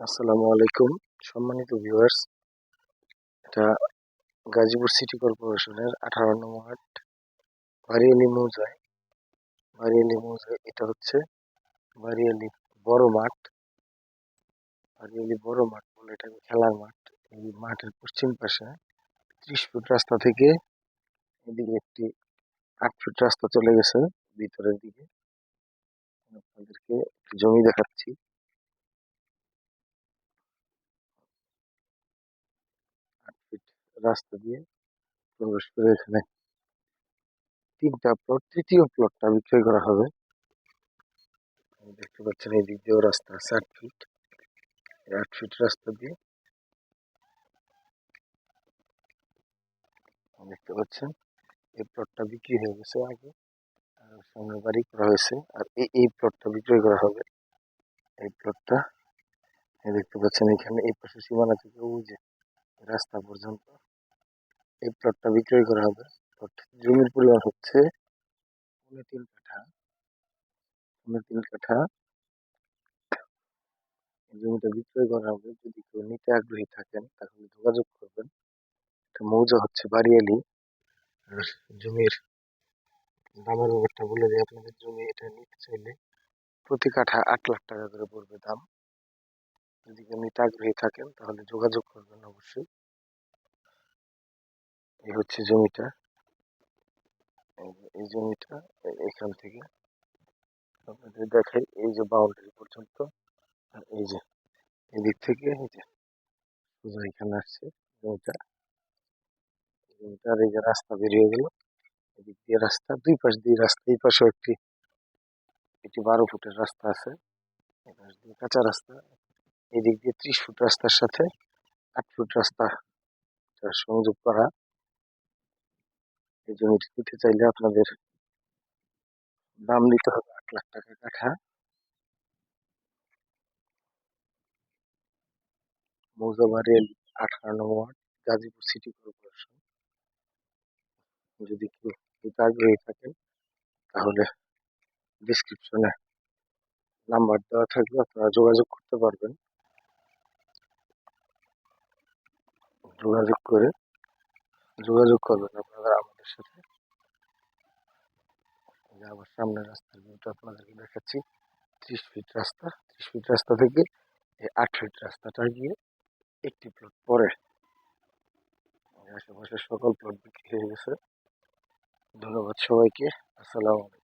আসসালামু আলাইকুম সম্মানিত ভিউয়ার্স। এটা গাজীপুর সিটি কর্পোরেশনের 18 নং ওয়ার্ড বারিয়ালি মৌজায় এটা হচ্ছে বারিয়ালি বড় মাঠ। বারিয়ালি বড় মাঠ বলে এটাকে খেলার মাঠ। এই মাঠের পশ্চিম পাশে 30 ফুট রাস্তা থেকে এদিকে একটি 8 ফুট রাস্তা চলে গেছে ভিতরের দিকে। আপনাদেরকে জমি দেখাচ্ছি। 8 ফিট রাস্তা দিয়ে প্রবেশ করে এখানে 3টা প্লট, তৃতীয় প্লটটা বিক্রয় করা হবে। দেখতে পাচ্ছেন এই দিক দিয়েও রাস্তা আছে 8 ফিট। 8 ফিট রাস্তা দিয়ে দেখতে পাচ্ছেন এই প্লটটা বিক্রি হয়ে গেছে আগে, আর সামনে বাড়ি করা হয়েছে। আর এই প্লটটা বিক্রয় করা হবে। এই প্লটটা দেখতে পাচ্ছেন এখানে এই পাশে সীমানা থেকে ওই যে রাস্তা পর্যন্ত এই প্লটটা বিক্রয় করা হবে। জমির পরিমাণ হচ্ছে 3.5 কাঠা। 3.5 কাঠা জমিটা বিক্রয় করা হবে। যদি কেউ নিতে আগ্রহী থাকেন তাহলে যোগাযোগ করবেন। এটা মৌজা হচ্ছে বারিয়ালি। আর জমির দামের ব্যাপারটা বলে দিই আপনাদের। জমি এটা নিতে চাইলে প্রতি কাঠা 8 লাখ টাকা করে পড়বে দাম। যদি কেউ নিতে আগ্রহী থাকেন তাহলে যোগাযোগ করবেন অবশ্যই। এই হচ্ছে জমিটা। এই জমিটা এখান থেকে আপনাদের দেখাই, এই যে বাউন্ডারি পর্যন্ত। আর এই যে এদিক থেকে এই যে সোজা এখানে আসছে জমিটা। জমিটার এই যে রাস্তা বেরিয়ে গেল, এদিক দিয়ে রাস্তা, দুই পাশ দিয়ে রাস্তা। এই পাশেও একটি 12 ফুটের রাস্তা আছে, এই পাশ দিয়ে কাঁচা রাস্তা। এদিক দিয়ে 30 ফুট রাস্তার সাথে 8 ফুট রাস্তা সংযোগ করা। এই জমিটি নিতে চাইলে আপনাদের দাম নিতে হবে 8 লাখ টাকা কাঠা। মৌজা বারিয়ালি, 18 নং ওয়ার্ড, গাজীপুর সিটি কর্পোরেশন। যদি কেউ নিতে আগ্রহী থাকেন তাহলে ডিসক্রিপশনে নাম্বার দেওয়া থাকবে, আপনারা যোগাযোগ করতে পারবেন। যোগাযোগ করবেন আপনারা আমাদের সাথে। আবার সামনের রাস্তার ভিউটা আপনাদেরকে দেখাচ্ছি। 30 ফিট রাস্তা, 30 ফিট রাস্তা থেকে এই 8 ফিট রাস্তাটা গিয়ে একটি প্লট পরে। আশেপাশের সকল প্লট বিক্রি হয়ে গেছে। ধন্যবাদ সবাইকে। আসসালামু আলাইকুম।